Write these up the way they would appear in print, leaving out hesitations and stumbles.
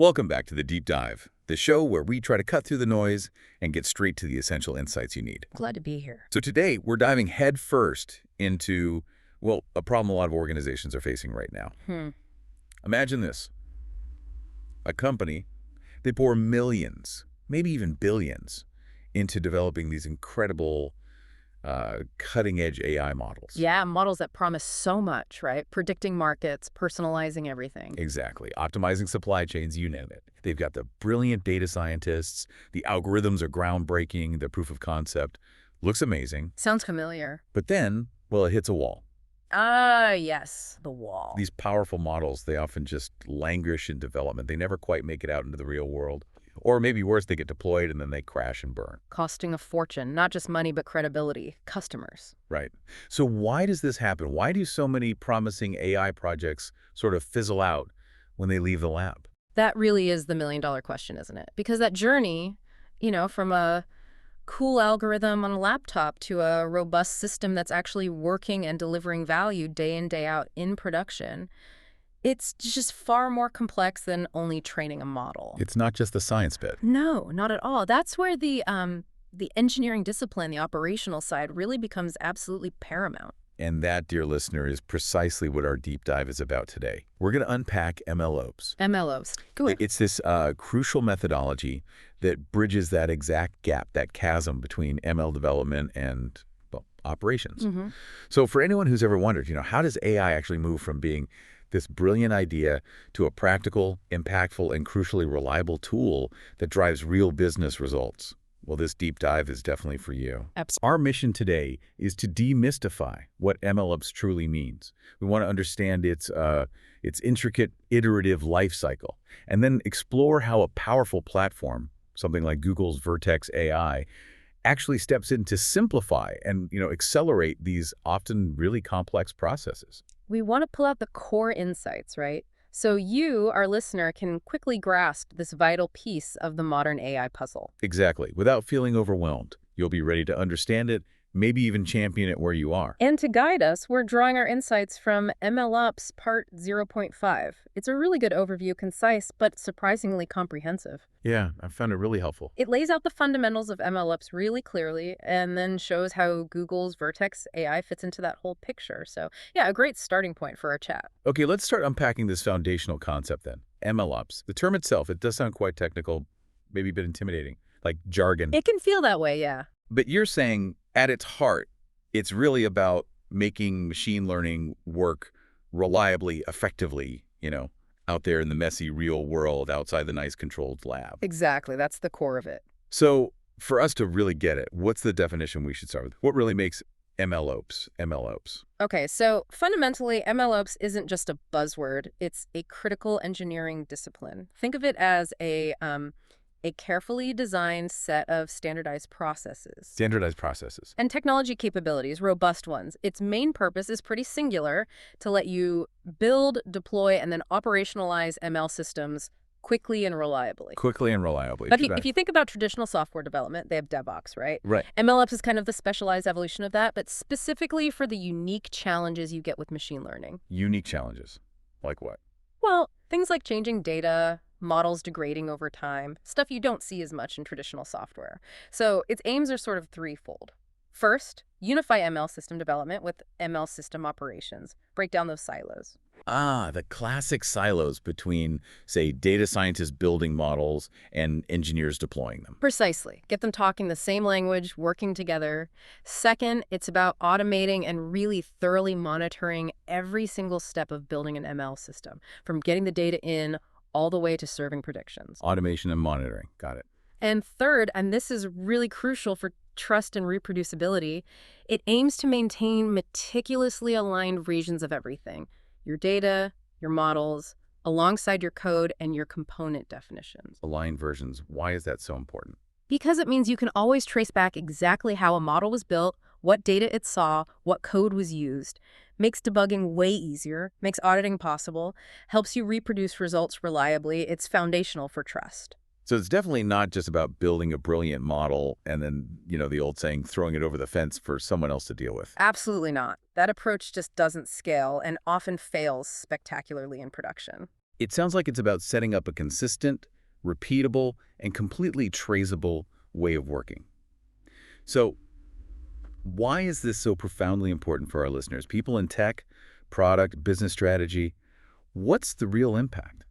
Welcome back to The Deep Dive, the show where we try to cut through the noise and get straight to the essential insights you need. Glad to be here. So today, we're diving headfirst into, well, a problem a lot of organizations are facing right now. Imagine this. A company, they pour millions, maybe even billions, into developing these incredible cutting-edge AI models. Yeah, models that promise so much, right? Predicting markets, personalizing everything. Exactly. Optimizing supply chains, you name it. They've got the brilliant data scientists. The algorithms are groundbreaking. The proof of concept looks amazing. Sounds familiar. But then, well, it hits a wall. Yes, the wall. These powerful models, they often just languish in development. They never quite make it out into the real world. Or maybe worse, they get deployed and then they crash and burn. Costing a fortune, not just money, but credibility, customers. Right. So why does this happen? Why do so many promising AI projects sort of fizzle out when they leave the lab? That really is the million-dollar question, isn't it? Because that journey, from a cool algorithm on a laptop to a robust system that's actually working and delivering value day in, day out in production, it's just far more complex than only training a model. It's not just the science bit. No, not at all. That's where the engineering discipline, the operational side, really becomes absolutely paramount. And that, dear listener, is precisely what our deep dive is about today. We're going to unpack MLOps. MLOps. Go ahead. It's this crucial methodology that bridges that exact gap, that chasm between ML development and, well, operations. So for anyone who's ever wondered, how does AI actually move from being this brilliant idea to a practical, impactful, and crucially reliable tool that drives real business results? Well, this deep dive is definitely for you. Absolutely. Our mission today is to demystify what MLOps truly means. We want to understand its intricate iterative lifecycle, and then explore how a powerful platform, something like Google's Vertex AI, actually steps in to simplify and accelerate these often really complex processes. We want to pull out the core insights, right? So you, our listener, can quickly grasp this vital piece of the modern AI puzzle. Exactly. Without feeling overwhelmed, you'll be ready to understand it, maybe even champion it where you are. And to guide us, we're drawing our insights from MLOps Part 0.5. It's a really good overview, concise, but surprisingly comprehensive. Yeah, I found it really helpful. It lays out the fundamentals of MLOps really clearly and then shows how Google's Vertex AI fits into that whole picture. So yeah, a great starting point for our chat. Okay, let's start unpacking this foundational concept then. MLOps. The term itself, it does sound quite technical, maybe a bit intimidating, like jargon. It can feel that way, yeah. But you're saying at its heart, it's really about making machine learning work reliably, effectively, out there in the messy real world outside the nice controlled lab. Exactly. That's the core of it. So for us to really get it, what's the definition we should start with? What really makes MLOps? Okay, so fundamentally, MLOps isn't just a buzzword. It's a critical engineering discipline. Think of it as a carefully designed set of standardized processes. Standardized processes. And technology capabilities, robust ones. Its main purpose is pretty singular: to let you build, deploy, and then operationalize ML systems quickly and reliably. Quickly and reliably. But if you think about traditional software development, they have DevOps, right? Right. MLOps is kind of the specialized evolution of that, but specifically for the unique challenges you get with machine learning. Unique challenges. Like what? Well, things like changing data, models degrading over time, stuff you don't see as much in traditional software. So its aims are sort of threefold. First, unify ML system development with ML system operations. Break down those silos. The classic silos between, say, data scientists building models and engineers deploying them. Precisely. Get them talking the same language, working together. Second, it's about automating and really thoroughly monitoring every single step of building an ML system, from getting the data in all the way to serving predictions. Automation and monitoring. Got it. And third, and this is really crucial for trust and reproducibility, it aims to maintain meticulously aligned versions of everything: your data, your models, alongside your code and your component definitions. Aligned versions. Why is that so important? Because it means you can always trace back exactly how a model was built, what data it saw, what code was used. Makes debugging way easier, makes auditing possible, helps you reproduce results reliably. It's foundational for trust. So it's definitely not just about building a brilliant model and then, the old saying, throwing it over the fence for someone else to deal with. Absolutely not. That approach just doesn't scale and often fails spectacularly in production. It sounds like it's about setting up a consistent, repeatable, and completely traceable way of working. So why is this so profoundly important for our listeners? People in tech, product, business strategy. What's the real impact?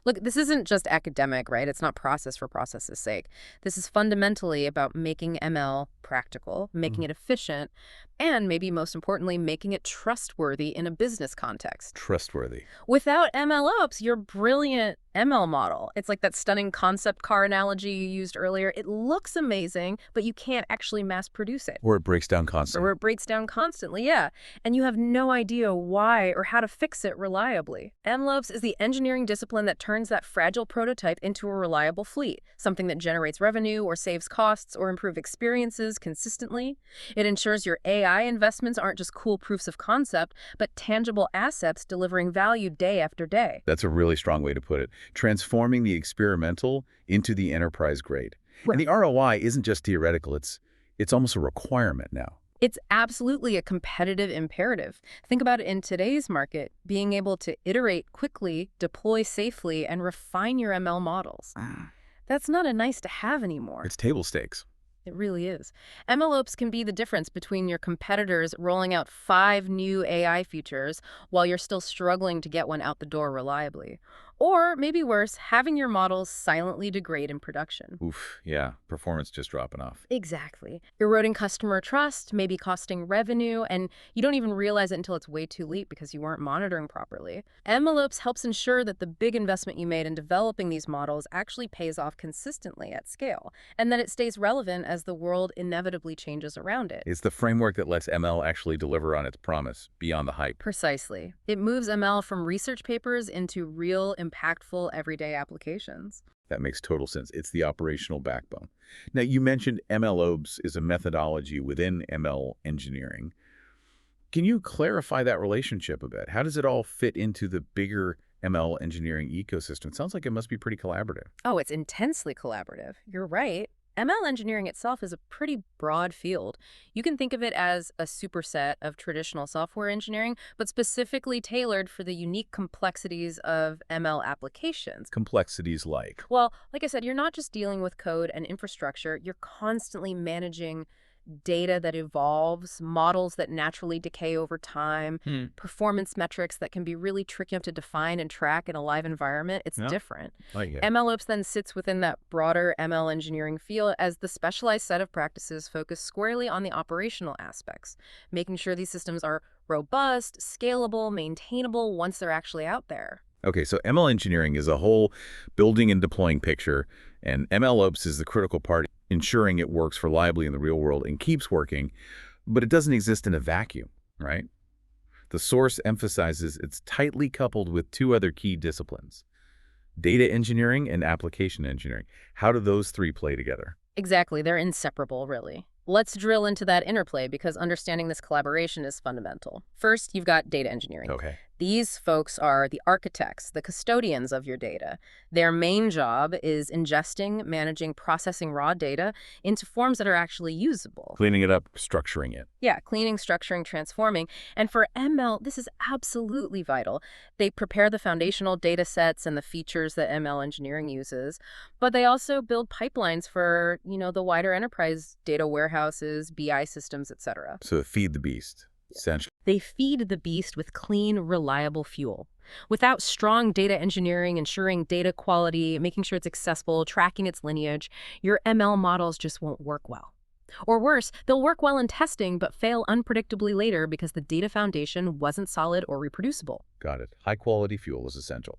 Look, this isn't just academic, right? It's not process for process's sake. This is fundamentally about making ML practical, making Mm. it efficient, and maybe most importantly, making it trustworthy in a business context. Trustworthy. Without MLOps, your brilliant ML model, it's like that stunning concept car analogy you used earlier. It looks amazing, but you can't actually mass produce it. Or it breaks down Or constantly. where it breaks down constantly, yeah. And you have no idea why or how to fix it reliably. MLOps is the engineering discipline that turns that fragile prototype into a reliable fleet, something that generates revenue or saves costs or improves experiences consistently. It ensures your AI investments aren't just cool proofs of concept, but tangible assets delivering value day after day. That's a really strong way to put it. Transforming the experimental into the enterprise grade. And the ROI isn't just theoretical, it's almost a requirement now. It's absolutely a competitive imperative. Think about it in today's market, being able to iterate quickly, deploy safely, and refine your ML models. That's not a nice to have anymore. It's table stakes. It really is. MLOps can be the difference between your competitors rolling out 5 new AI features while you're still struggling to get one out the door reliably. Or, maybe worse, having your models silently degrade in production. Oof, yeah, performance just dropping off. Exactly. Eroding customer trust, maybe costing revenue, and you don't even realize it until it's way too late because you weren't monitoring properly. MLOps helps ensure that the big investment you made in developing these models actually pays off consistently at scale, and that it stays relevant as the world inevitably changes around it. It's the framework that lets ML actually deliver on its promise beyond the hype. Precisely. It moves ML from research papers into real, impactful, everyday applications. That makes total sense. It's the operational backbone. Now, you mentioned MLOps is a methodology within ML engineering. Can you clarify that relationship a bit? How does it all fit into the bigger ML engineering ecosystem? It sounds like it must be pretty collaborative. Oh, it's intensely collaborative. You're right. ML engineering itself is a pretty broad field. You can think of it as a superset of traditional software engineering, but specifically tailored for the unique complexities of ML applications. Complexities like. Well, like I said, you're not just dealing with code and infrastructure, you're constantly managing data that evolves, models that naturally decay over time, performance metrics that can be really tricky to define and track in a live environment. It's different. Like it. MLOps then sits within that broader ML engineering field as the specialized set of practices focused squarely on the operational aspects, making sure these systems are robust, scalable, maintainable once they're actually out there. Okay, so ML engineering is a whole building and deploying picture, and MLOps is the critical part, ensuring it works reliably in the real world and keeps working, but it doesn't exist in a vacuum, right? The source emphasizes it's tightly coupled with 2 other key disciplines, data engineering and application engineering. How do those 3 play together? Exactly, they're inseparable, really. Let's drill into that interplay because understanding this collaboration is fundamental. First, you've got data engineering. Okay. These folks are the architects, the custodians of your data. Their main job is ingesting, managing, processing raw data into forms that are actually usable. Cleaning it up, structuring it. Yeah, cleaning, structuring, transforming. And for ML, this is absolutely vital. They prepare the foundational data sets and the features that ML engineering uses, but they also build pipelines for, the wider enterprise data warehouses, BI systems, etc. So feed the beast, essentially. They feed the beast with clean, reliable fuel. Without strong data engineering, ensuring data quality, making sure it's accessible, tracking its lineage, your ML models just won't work well. Or worse, they'll work well in testing but fail unpredictably later because the data foundation wasn't solid or reproducible. Got it. High-quality fuel is essential.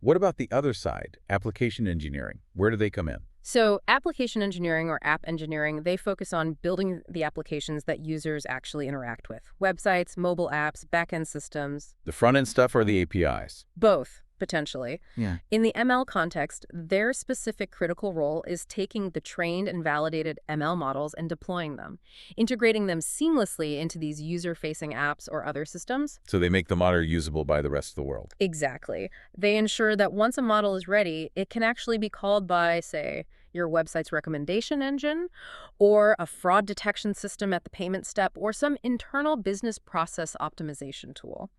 What about the other side, application engineering? Where do they come in? So application engineering or app engineering, they focus on building the applications that users actually interact with. Websites, mobile apps, backend systems. The front-end stuff or the APIs? Both, potentially. Yeah. In the ML context, their specific critical role is taking the trained and validated ML models and deploying them, integrating them seamlessly into these user-facing apps or other systems. So they make the model usable by the rest of the world. Exactly. They ensure that once a model is ready, it can actually be called by, say, your website's recommendation engine, or a fraud detection system at the payment step, or some internal business process optimization tool.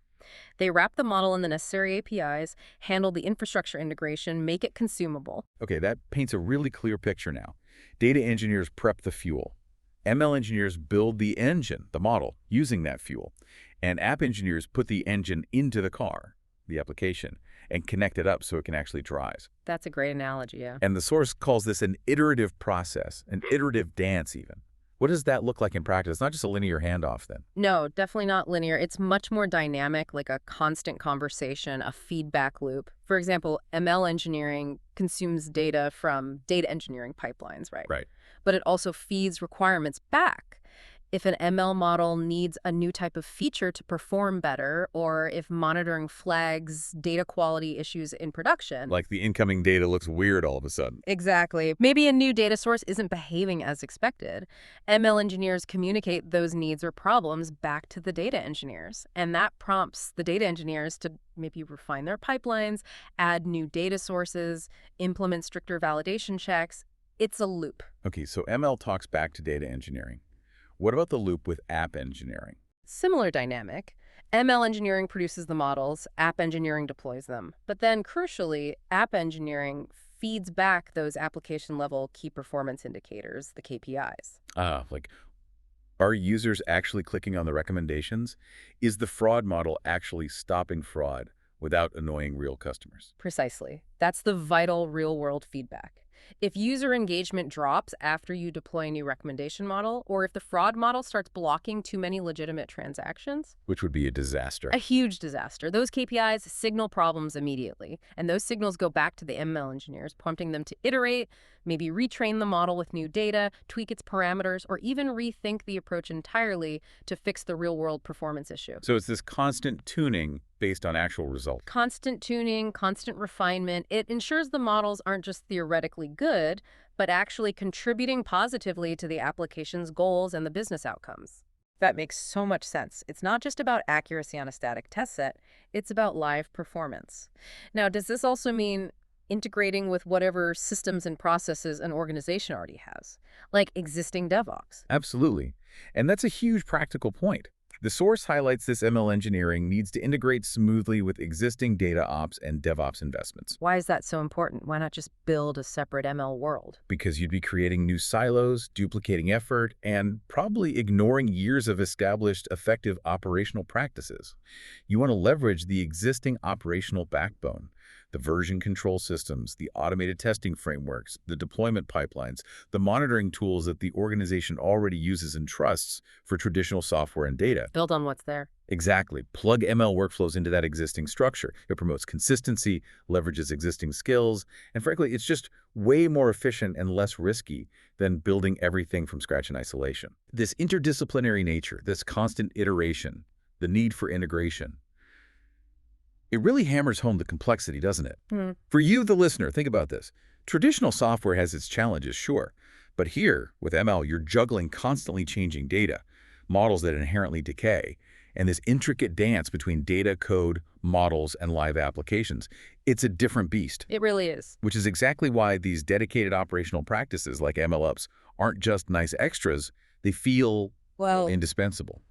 They wrap the model in the necessary APIs, handle the infrastructure integration, make it consumable. Okay, that paints a really clear picture now. Data engineers prep the fuel. ML engineers build the engine, the model, using that fuel. And app engineers put the engine into the car, the application, and connect it up so it can actually drive. That's a great analogy, yeah. And the source calls this an iterative process, an iterative dance even. What does that look like in practice? It's not just a linear handoff then. No, definitely not linear. It's much more dynamic, like a constant conversation, a feedback loop. For example, ML engineering consumes data from data engineering pipelines, right? Right. But it also feeds requirements back. If an ML model needs a new type of feature to perform better, or if monitoring flags data quality issues in production. Like the incoming data looks weird all of a sudden. Exactly. Maybe a new data source isn't behaving as expected. ML engineers communicate those needs or problems back to the data engineers. And that prompts the data engineers to maybe refine their pipelines, add new data sources, implement stricter validation checks. It's a loop. Okay, so ML talks back to data engineering. What about the loop with app engineering? Similar dynamic. ML engineering produces the models, app engineering deploys them. But then, crucially, app engineering feeds back those application-level key performance indicators, the KPIs. Like, are users actually clicking on the recommendations? Is the fraud model actually stopping fraud without annoying real customers? Precisely. That's the vital real-world feedback. If user engagement drops after you deploy a new recommendation model, or if the fraud model starts blocking too many legitimate transactions, Which would be a disaster. a huge disaster. Those KPIs signal problems immediately, and those signals go back to the ML engineers, prompting them to iterate, maybe retrain the model with new data, tweak its parameters, or even rethink the approach entirely to fix the real-world performance issue. So it's this constant tuning based on actual results. Constant tuning, constant refinement, it ensures the models aren't just theoretically good, but actually contributing positively to the application's goals and the business outcomes. That makes so much sense. It's not just about accuracy on a static test set, it's about live performance. Now, does this also mean integrating with whatever systems and processes an organization already has, like existing DevOps? Absolutely. And that's a huge practical point. The source highlights this ML engineering needs to integrate smoothly with existing data ops and DevOps investments. Why is that so important? Why not just build a separate ML world? Because you'd be creating new silos, duplicating effort, and probably ignoring years of established effective operational practices. You want to leverage the existing operational backbone, the version control systems, the automated testing frameworks, the deployment pipelines, the monitoring tools that the organization already uses and trusts for traditional software and data. Build on what's there. Exactly. Plug ML workflows into that existing structure. It promotes consistency, leverages existing skills, and frankly, it's just way more efficient and less risky than building everything from scratch in isolation. This interdisciplinary nature, this constant iteration, the need for integration, it really hammers home the complexity, doesn't it? For you, the listener, think about this. Traditional software has its challenges, sure. But here, with ML, you're juggling constantly changing data, models that inherently decay, and this intricate dance between data, code, models, and live applications. It's a different beast. It really is. Which is exactly why these dedicated operational practices like MLOps aren't just nice extras. They feel indispensable.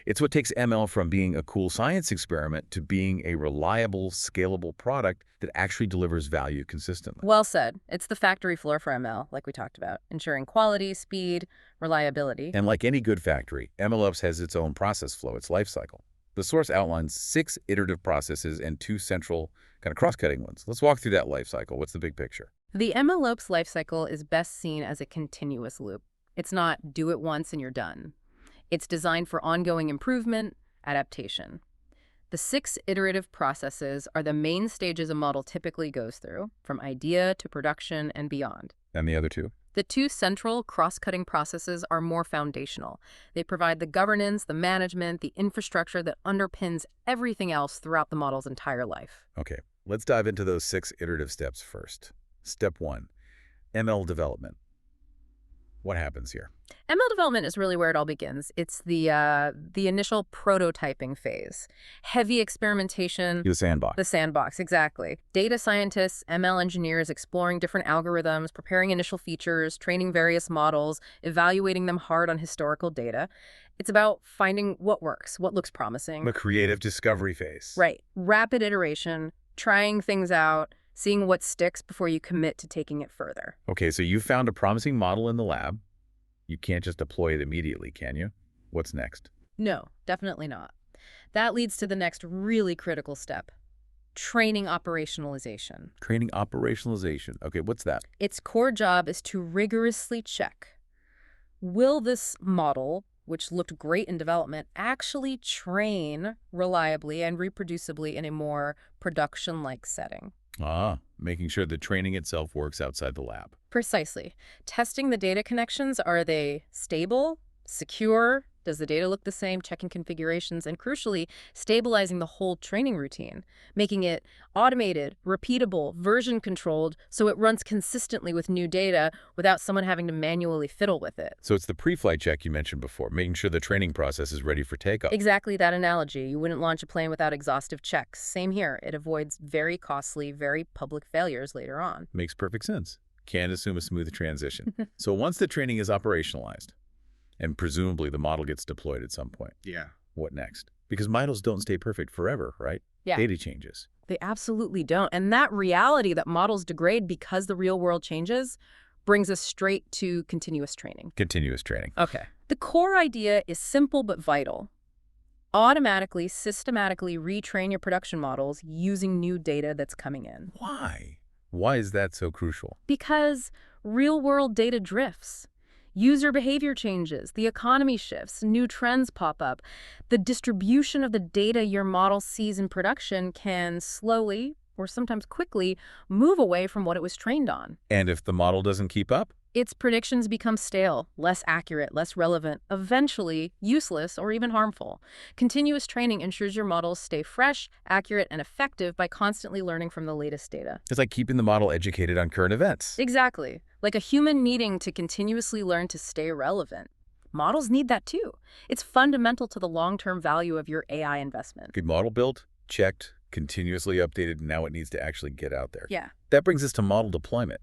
It's what takes ML from being a cool science experiment to being a reliable, scalable product that actually delivers value consistently. Well said. It's the factory floor for ML, like we talked about, ensuring quality, speed, reliability. And like any good factory, MLOps has its own process flow, its lifecycle. The source outlines 6 iterative processes and 2 central kind of cross-cutting ones. Let's walk through that lifecycle. What's the big picture? The MLOps lifecycle is best seen as a continuous loop. It's not do it once and you're done. It's designed for ongoing improvement, adaptation. The 6 iterative processes are the main stages a model typically goes through, from idea to production and beyond. And the other 2? The 2 central cross-cutting processes are more foundational. They provide the governance, the management, the infrastructure that underpins everything else throughout the model's entire life. Okay, let's dive into those 6 iterative steps first. Step 1, ML development. What happens here? ML development is really where it all begins. It's the initial prototyping phase. Heavy experimentation. The sandbox. The sandbox, exactly. Data scientists, ML engineers exploring different algorithms, preparing initial features, training various models, evaluating them hard on historical data. It's about finding what works, what looks promising. The creative discovery phase. Right. Rapid iteration, trying things out, seeing what sticks before you commit to taking it further. Okay, so you found a promising model in the lab. You can't just deploy it immediately, can you? What's next? No, definitely not. That leads to the next really critical step, training operationalization. Training operationalization. Okay, what's that? Its core job is to rigorously check, will this model, which looked great in development, actually train reliably and reproducibly in a more production-like setting? Making sure the training itself works outside the lab. Precisely. Testing the data connections, are they stable, secure? Does the data look the same? Checking configurations, and crucially, stabilizing the whole training routine, making it automated, repeatable, version controlled, so it runs consistently with new data without someone having to manually fiddle with it. So it's the pre-flight check you mentioned before, making sure the training process is ready for takeoff. Exactly that analogy. You wouldn't launch a plane without exhaustive checks. Same here. It avoids very costly, very public failures later on. Makes perfect sense. Can't assume a smooth transition. So once the training is operationalized, and presumably the model gets deployed at some point. Yeah. What next? Because models don't stay perfect forever, right? Yeah. Data changes. They absolutely don't. And that reality that models degrade because the real world changes brings us straight to continuous training. Continuous training. Okay. The core idea is simple but vital. Automatically, systematically retrain your production models using new data that's coming in. Why? Why is that so crucial? Because real world data drifts. User behavior changes, the economy shifts, new trends pop up. The distribution of the data your model sees in production can slowly, or sometimes quickly, move away from what it was trained on. And if the model doesn't keep up? Its predictions become stale, less accurate, less relevant, eventually useless or even harmful. Continuous training ensures your models stay fresh, accurate, and effective by constantly learning from the latest data. It's like keeping the model educated on current events. Exactly. Like a human needing to continuously learn to stay relevant. Models need that too. It's fundamental to the long-term value of your AI investment. Good model built, checked, continuously updated, and now it needs to actually get out there. Yeah. That brings us to model deployment.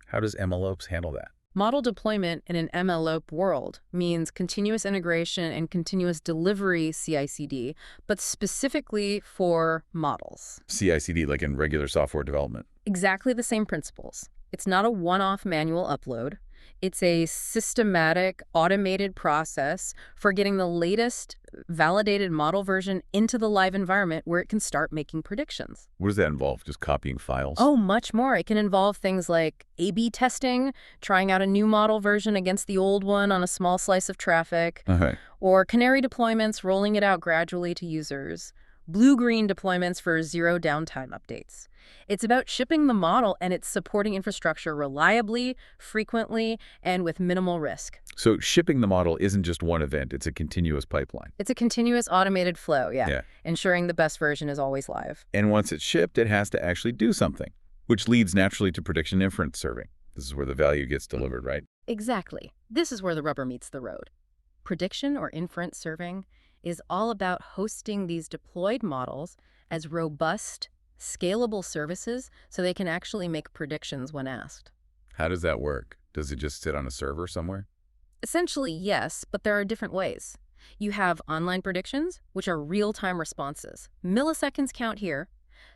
How does MLOps handle that? Model deployment in an MLOps world means continuous integration and continuous delivery CI/CD, but specifically for models. CI/CD, like in regular software development. Exactly the same principles. It's not a one-off manual upload. It's a systematic, automated process for getting the latest validated model version into the live environment where it can start making predictions. What does that involve? Just copying files? Oh, much more. It can involve things like A/B testing, trying out a new model version against the old one on a small slice of traffic, Okay. or canary deployments, rolling it out gradually to users, blue-green deployments for zero downtime updates. It's about shipping the model and its supporting infrastructure reliably, frequently, and with minimal risk. So shipping the model isn't just one event, it's a continuous pipeline. It's a continuous automated flow, Yeah. ensuring the best version is always live. And once it's shipped, it has to actually do something, which leads naturally to prediction inference serving. This is where the value gets delivered, right? Exactly. This is where the rubber meets the road. Prediction or inference serving is all about hosting these deployed models as robust, scalable services so they can actually make predictions when asked. How does that work? Does it just sit on a server somewhere? Essentially, yes, but there are different ways. You have online predictions, which are real-time responses. Milliseconds count here.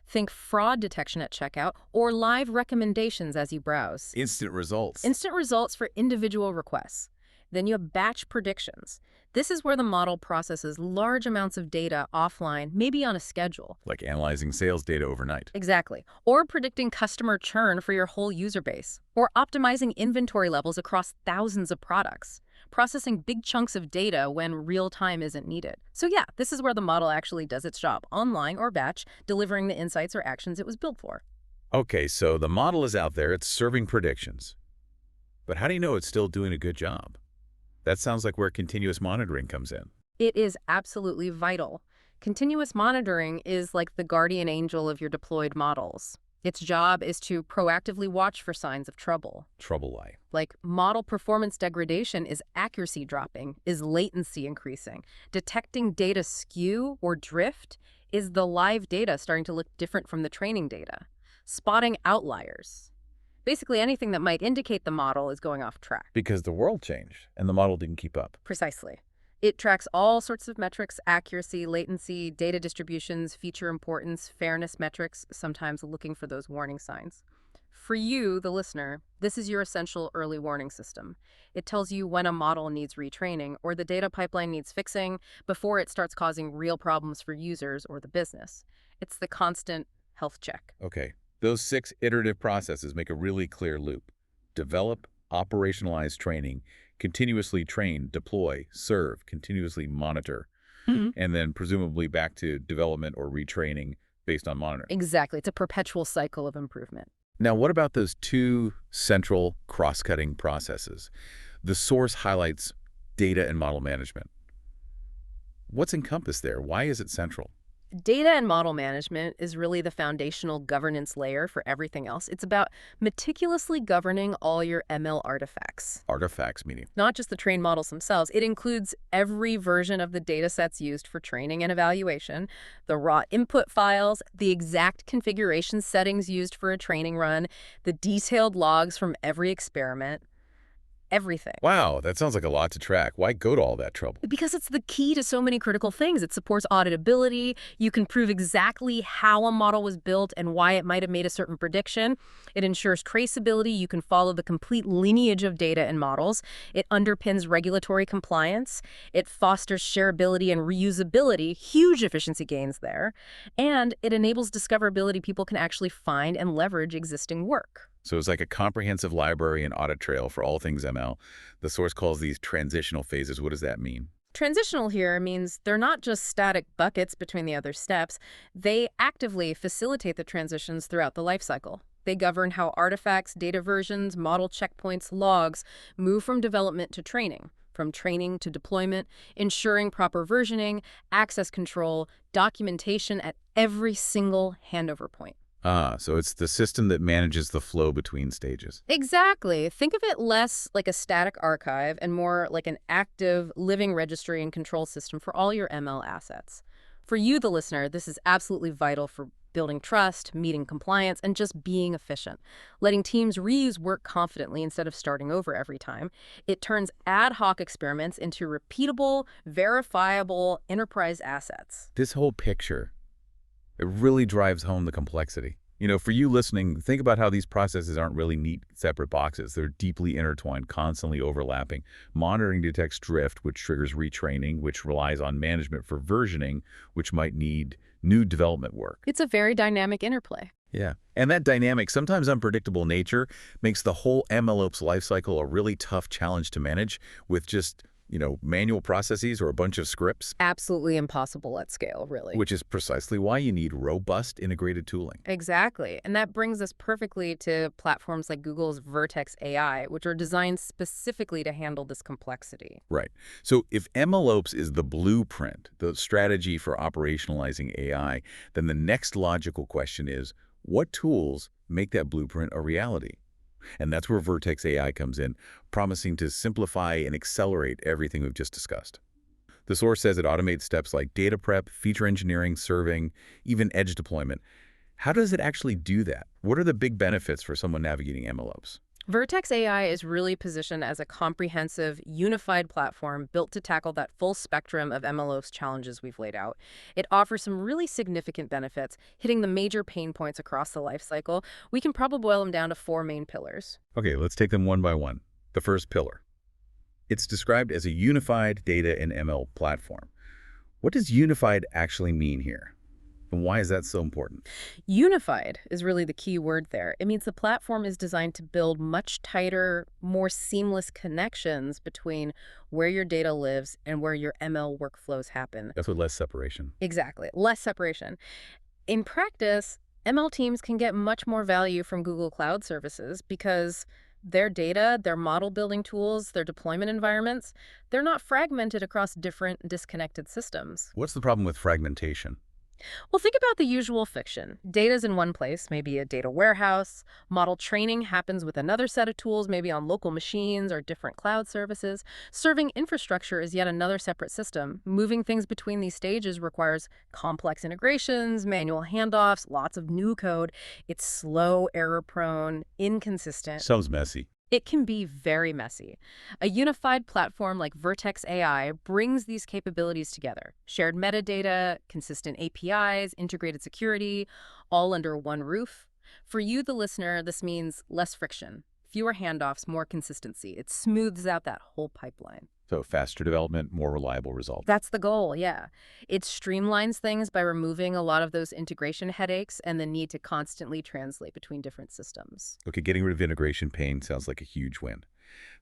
Think fraud detection at checkout or live recommendations as you browse. Instant results. Instant results for individual requests. Then you have batch predictions. This is where the model processes large amounts of data offline, maybe on a schedule. Like analyzing sales data overnight. Exactly. Or predicting customer churn for your whole user base. Or optimizing inventory levels across thousands of products. Processing big chunks of data when real time isn't needed. So yeah, this is where the model actually does its job, online or batch, delivering the insights or actions it was built for. Okay, so the model is out there, it's serving predictions. But how do you know it's still doing a good job? That sounds like where continuous monitoring comes in. It is absolutely vital. Continuous monitoring is like the guardian angel of your deployed models. Its job is to proactively watch for signs of trouble. Trouble lie. Like model performance degradation is accuracy dropping, is latency increasing. Detecting data skew or drift is the live data starting to look different from the training data. Spotting outliers. Basically anything that might indicate the model is going off track. Because the world changed and the model didn't keep up. Precisely. It tracks all sorts of metrics: accuracy, latency, data distributions, feature importance, fairness metrics, sometimes looking for those warning signs. For you, the listener, this is your essential early warning system. It tells you when a model needs retraining or the data pipeline needs fixing before it starts causing real problems for users or the business. It's the constant health check. Okay, those 6 iterative processes make a really clear loop. Develop, operationalize training, continuously train, deploy, serve, continuously monitor, and then presumably back to development or retraining based on monitoring. Exactly. It's a perpetual cycle of improvement. Now, what about those 2 central cross-cutting processes? The source highlights data and model management. What's encompassed there? Why is it central? Data and model management is really the foundational governance layer for everything else. It's about meticulously governing all your ML artifacts. Artifacts, meaning? Not just the trained models themselves. It includes every version of the data sets used for training and evaluation, the raw input files, the exact configuration settings used for a training run, the detailed logs from every experiment. Everything. Wow, that sounds like a lot to track. Why go to all that trouble? Because it's the key to so many critical things. It supports auditability. You can prove exactly how a model was built and why it might have made a certain prediction. It ensures traceability. You can follow the complete lineage of data and models. It underpins regulatory compliance. It fosters shareability and reusability, huge efficiency gains there. And it enables discoverability. People can actually find and leverage existing work. So it's like a comprehensive library and audit trail for all things ML. The source calls these transitional phases. What does that mean? Transitional here means they're not just static buckets between the other steps. They actively facilitate the transitions throughout the lifecycle. They govern how artifacts, data versions, model checkpoints, logs move from development to training, from training to deployment, ensuring proper versioning, access control, documentation at every single handover point. So it's the system that manages the flow between stages. Exactly. Think of it less like a static archive and more like an active, living registry and control system for all your ML assets. For you, the listener, this is absolutely vital for building trust, meeting compliance, and just being efficient. Letting teams reuse work confidently instead of starting over every time. It turns ad hoc experiments into repeatable, verifiable enterprise assets. This whole picture, it really drives home the complexity. You know, for you listening, think about how these processes aren't really neat, separate boxes. They're deeply intertwined, constantly overlapping. Monitoring detects drift, which triggers retraining, which relies on management for versioning, which might need new development work. It's a very dynamic interplay. Yeah. And that dynamic, sometimes unpredictable nature makes the whole MLOps lifecycle a really tough challenge to manage with just manual processes or a bunch of scripts. Absolutely impossible at scale, really. Which is precisely why you need robust integrated tooling. Exactly. And that brings us perfectly to platforms like Google's Vertex AI, which are designed specifically to handle this complexity. Right. So if MLOps is the blueprint, the strategy for operationalizing AI, then the next logical question is, what tools make that blueprint a reality? And that's where Vertex AI comes in, promising to simplify and accelerate everything we've just discussed. The source says it automates steps like data prep, feature engineering, serving, even edge deployment. How does it actually do that? What are the big benefits for someone navigating MLOps? Vertex AI is really positioned as a comprehensive, unified platform built to tackle that full spectrum of MLOps challenges we've laid out. It offers some really significant benefits, hitting the major pain points across the lifecycle. We can probably boil them down to 4 main pillars. Okay, let's take them one by one. The first pillar. It's described as a unified data and ML platform. What does unified actually mean here? And why is that so important? Unified is really the key word there. It means the platform is designed to build much tighter, more seamless connections between where your data lives and where your ML workflows happen. That's with less separation. Exactly. Less separation. In practice, ML teams can get much more value from Google Cloud services because their data, their model building tools, their deployment environments, they're not fragmented across different disconnected systems. What's the problem with fragmentation? Well, think about the usual fiction. Data's in one place, maybe a data warehouse. Model training happens with another set of tools, maybe on local machines or different cloud services. Serving infrastructure is yet another separate system. Moving things between these stages requires complex integrations, manual handoffs, lots of new code. It's slow, error-prone, inconsistent. Sounds messy. It can be very messy. A unified platform like Vertex AI brings these capabilities together. Shared metadata, consistent APIs, integrated security, all under one roof. For you, the listener, this means less friction, fewer handoffs, more consistency. It smooths out that whole pipeline. So faster development, more reliable results. That's the goal, yeah. It streamlines things by removing a lot of those integration headaches and the need to constantly translate between different systems. Okay, getting rid of integration pain sounds like a huge win.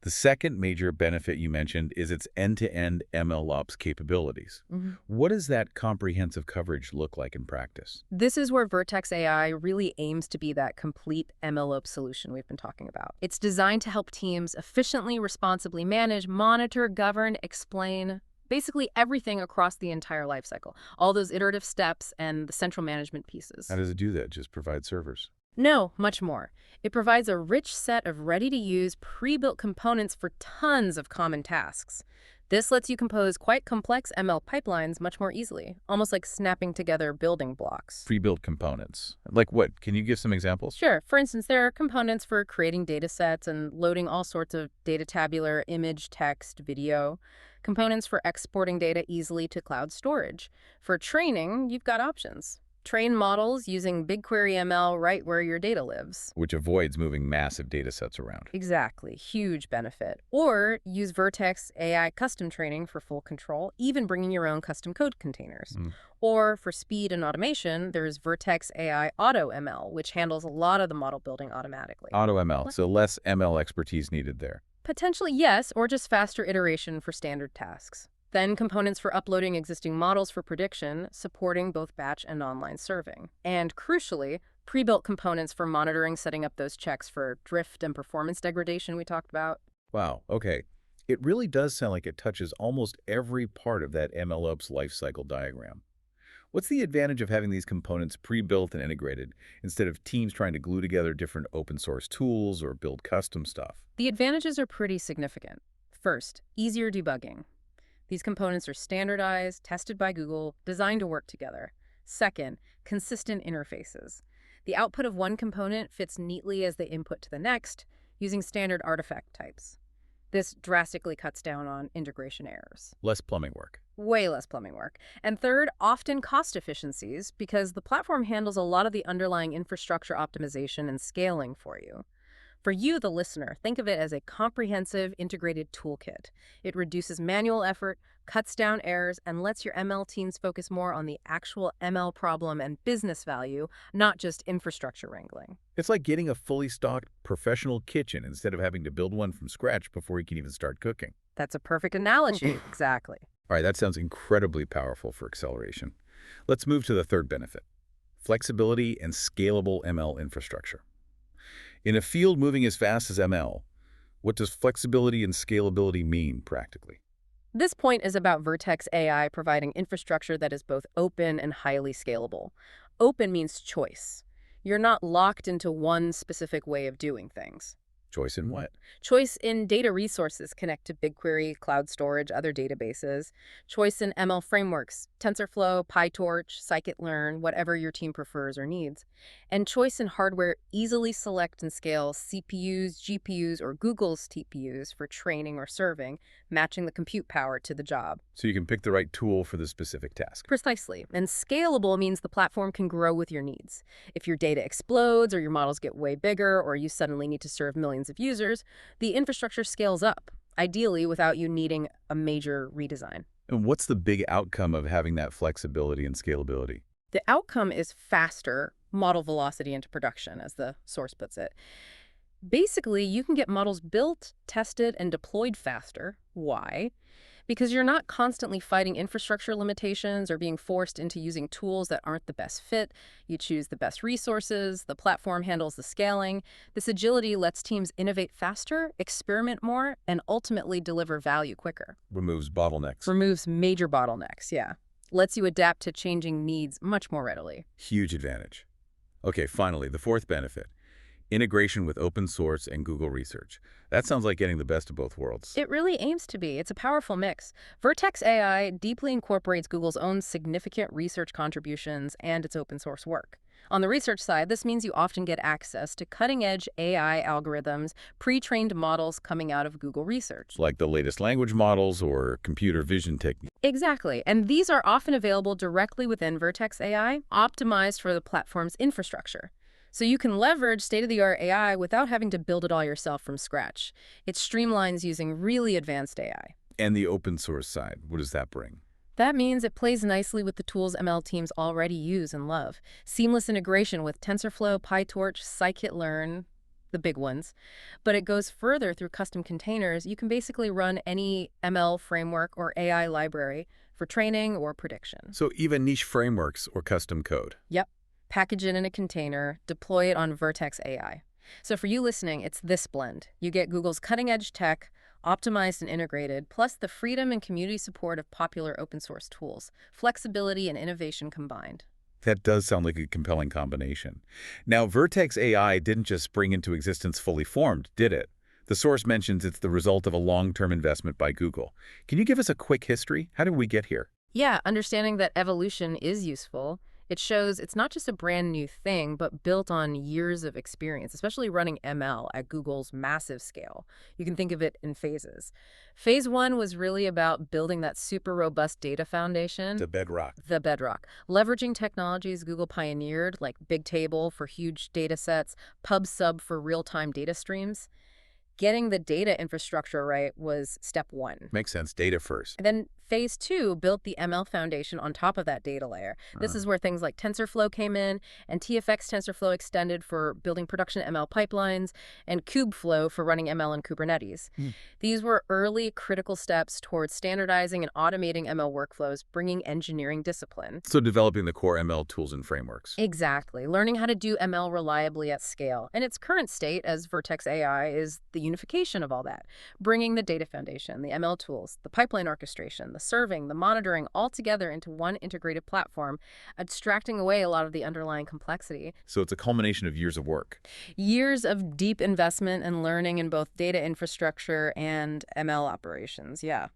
The second major benefit you mentioned is its end-to-end MLOps capabilities. What does that comprehensive coverage look like in practice? This is where Vertex AI really aims to be that complete MLOps solution we've been talking about. It's designed to help teams efficiently, responsibly manage, monitor, govern, explain, basically everything across the entire lifecycle. All those iterative steps and the central management pieces. How does it do that? Just provide servers? No, much more. It provides a rich set of ready-to-use, pre-built components for tons of common tasks. This lets you compose quite complex ML pipelines much more easily, almost like snapping together building blocks. Pre-built components. Like what? Can you give some examples? Sure. For instance, there are components for creating data sets and loading all sorts of data tabular, image, text, video. Components for exporting data easily to cloud storage. For training, you've got options. Train models using BigQuery ML right where your data lives. Which avoids moving massive data sets around. Exactly. Huge benefit. Or use Vertex AI custom training for full control, even bringing your own custom code containers. Or for speed and automation, there's Vertex AI Auto ML, which handles a lot of the model building automatically. Auto ML, so less ML expertise needed there. Potentially yes, or just faster iteration for standard tasks. Then components for uploading existing models for prediction, supporting both batch and online serving. And crucially, pre-built components for monitoring, setting up those checks for drift and performance degradation we talked about. Wow, okay. It really does sound like it touches almost every part of that MLOps lifecycle diagram. What's the advantage of having these components pre-built and integrated instead of teams trying to glue together different open source tools or build custom stuff? The advantages are pretty significant. First, easier debugging. These components are standardized, tested by Google, designed to work together. Second, consistent interfaces. The output of one component fits neatly as the input to the next, using standard artifact types. This drastically cuts down on integration errors. Less plumbing work. Way less plumbing work. And third, often cost efficiencies, because the platform handles a lot of the underlying infrastructure optimization and scaling for you. For you, the listener, think of it as a comprehensive, integrated toolkit. It reduces manual effort, cuts down errors, and lets your ML teams focus more on the actual ML problem and business value, not just infrastructure wrangling. It's like getting a fully stocked professional kitchen instead of having to build one from scratch before you can even start cooking. That's a perfect analogy. Exactly. All right, that sounds incredibly powerful for acceleration. Let's move to the third benefit: flexibility and scalable ML infrastructure. In a field moving as fast as ML, what does flexibility and scalability mean practically? This point is about Vertex AI providing infrastructure that is both open and highly scalable. Open means choice. You're not locked into one specific way of doing things. Choice in what? Choice in data resources connect to BigQuery, cloud storage, other databases. Choice in ML frameworks, TensorFlow, PyTorch, scikit-learn, whatever your team prefers or needs. And choice in hardware, easily select and scale CPUs, GPUs, or Google's TPUs for training or serving, matching the compute power to the job. So you can pick the right tool for the specific task. Precisely. And scalable means the platform can grow with your needs. If your data explodes or your models get way bigger or you suddenly need to serve millions of users, the infrastructure scales up, ideally without you needing a major redesign. And what's the big outcome of having that flexibility and scalability? The outcome is faster model velocity into production, as the source puts it. Basically, you can get models built, tested, and deployed faster. Why? Because you're not constantly fighting infrastructure limitations or being forced into using tools that aren't the best fit. You choose the best resources, the platform handles the scaling. This agility lets teams innovate faster, experiment more, and ultimately deliver value quicker. Removes bottlenecks. Removes major bottlenecks, yeah. Lets you adapt to changing needs much more readily. Huge advantage. Okay, finally, the fourth benefit: integration with open source and Google research. That sounds like getting the best of both worlds. It really aims to be. It's a powerful mix. Vertex AI deeply incorporates Google's own significant research contributions and its open source work. On the research side, this means you often get access to cutting-edge AI algorithms, pre-trained models coming out of Google Research. Like the latest language models or computer vision techniques. Exactly, and these are often available directly within Vertex AI, optimized for the platform's infrastructure. So you can leverage state-of-the-art AI without having to build it all yourself from scratch. It streamlines using really advanced AI. And the open source side, what does that bring? That means it plays nicely with the tools ML teams already use and love. Seamless integration with TensorFlow, PyTorch, scikit-learn, the big ones. But it goes further through custom containers. You can basically run any ML framework or AI library for training or prediction. So even niche frameworks or custom code. Yep. Package it in a container, deploy it on Vertex AI. So for you listening, it's this blend. You get Google's cutting-edge tech, optimized and integrated, plus the freedom and community support of popular open source tools, flexibility and innovation combined. That does sound like a compelling combination. Now, Vertex AI didn't just spring into existence fully formed, did it? The source mentions it's the result of a long-term investment by Google. Can you give us a quick history? How did we get here? Yeah, understanding that evolution is useful. It shows it's not just a brand new thing, but built on years of experience, especially running ML at Google's massive scale. You can think of it in phases. Phase one was really about building that super robust data foundation. The bedrock. The bedrock. Leveraging technologies Google pioneered, like Bigtable for huge data sets, PubSub for real-time data streams. Getting the data infrastructure right was step one. Makes sense. Data first. And then phase two built the ML foundation on top of that data layer. This is where things like TensorFlow came in, and TFX TensorFlow extended for building production ML pipelines, and Kubeflow for running ML in Kubernetes. These were early critical steps towards standardizing and automating ML workflows, bringing engineering discipline. So developing the core ML tools and frameworks. Exactly. Learning how to do ML reliably at scale. And its current state as Vertex AI is the unification of all that, bringing the data foundation, the ML tools, the pipeline orchestration, the serving, the monitoring all together into one integrated platform, abstracting away a lot of the underlying complexity. So it's a culmination of years of work. Years of deep investment and learning in both data infrastructure and ML operations, yeah.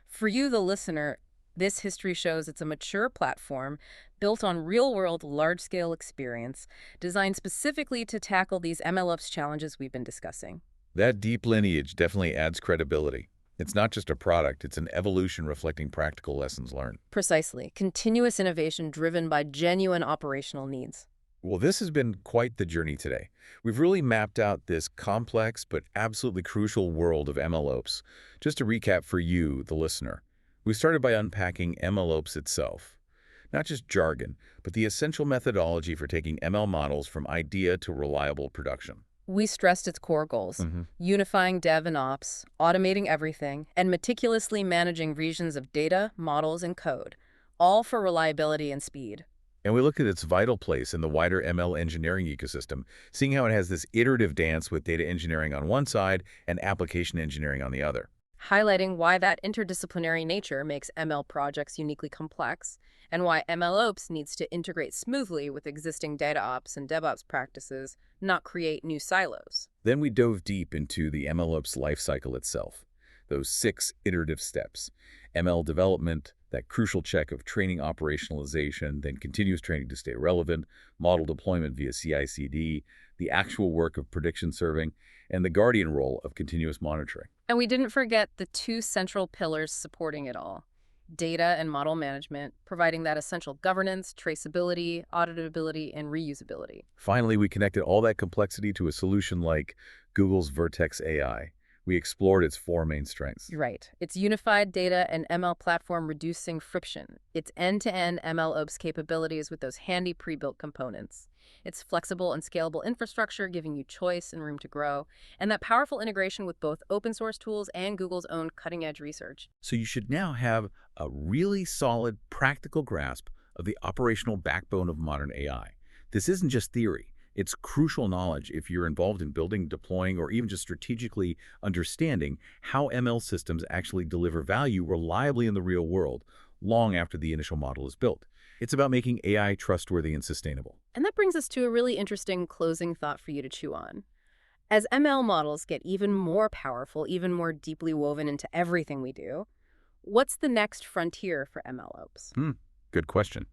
For you, the listener, this history shows it's a mature platform built on real-world, large-scale experience, designed specifically to tackle these MLOps challenges we've been discussing. That deep lineage definitely adds credibility. It's not just a product, it's an evolution reflecting practical lessons learned. Precisely. Continuous innovation driven by genuine operational needs. Well, this has been quite the journey today. We've really mapped out this complex but absolutely crucial world of MLOps. Just to recap for you, the listener, we started by unpacking MLOps itself. Not just jargon, but the essential methodology for taking ML models from idea to reliable production. We stressed its core goals, unifying dev and ops, automating everything, and meticulously managing regions of data, models, and code, all for reliability and speed. And we looked at its vital place in the wider ML engineering ecosystem, seeing how it has this iterative dance with data engineering on one side and application engineering on the other. Highlighting why that interdisciplinary nature makes ML projects uniquely complex, and why MLOps needs to integrate smoothly with existing data ops and DevOps practices, not create new silos. Then we dove deep into the MLOps lifecycle itself, those 6 iterative steps. ML development, that crucial check of training operationalization, then continuous training to stay relevant, model deployment via CI/CD, the actual work of prediction serving, and the guardian role of continuous monitoring. And we didn't forget the 2 central pillars supporting it all. Data and model management, providing that essential governance, traceability, auditability, and reusability. Finally, we connected all that complexity to a solution like Google's Vertex AI. We explored its 4 main strengths. Right. Its unified data and ML platform reducing friction. Its end-to-end MLOps capabilities with those handy pre-built components. Its flexible and scalable infrastructure giving you choice and room to grow. And that powerful integration with both open source tools and Google's own cutting-edge research. So you should now have a really solid, practical grasp of the operational backbone of modern AI. This isn't just theory. It's crucial knowledge if you're involved in building, deploying, or even just strategically understanding how ML systems actually deliver value reliably in the real world, long after the initial model is built. It's about making AI trustworthy and sustainable. And that brings us to a really interesting closing thought for you to chew on. As ML models get even more powerful, even more deeply woven into everything we do, what's the next frontier for MLOps? Good question.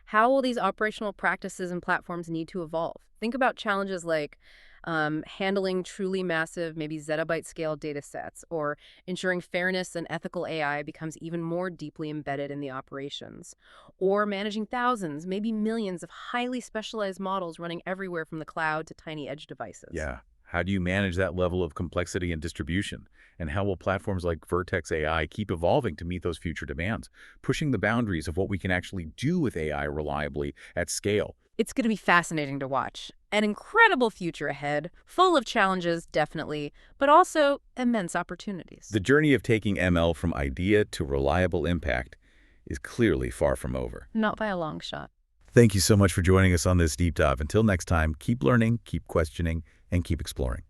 How will these operational practices and platforms need to evolve? Think about challenges like handling truly massive, maybe zettabyte scale data sets, or ensuring fairness and ethical AI becomes even more deeply embedded in the operations, or managing thousands, maybe millions of highly specialized models running everywhere from the cloud to tiny edge devices. Yeah. How do you manage that level of complexity and distribution? And how will platforms like Vertex AI keep evolving to meet those future demands, pushing the boundaries of what we can actually do with AI reliably at scale? It's going to be fascinating to watch. An incredible future ahead, full of challenges, definitely, but also immense opportunities. The journey of taking ML from idea to reliable impact is clearly far from over. Not by a long shot. Thank you so much for joining us on this deep dive. Until next time, keep learning, keep questioning, and keep exploring.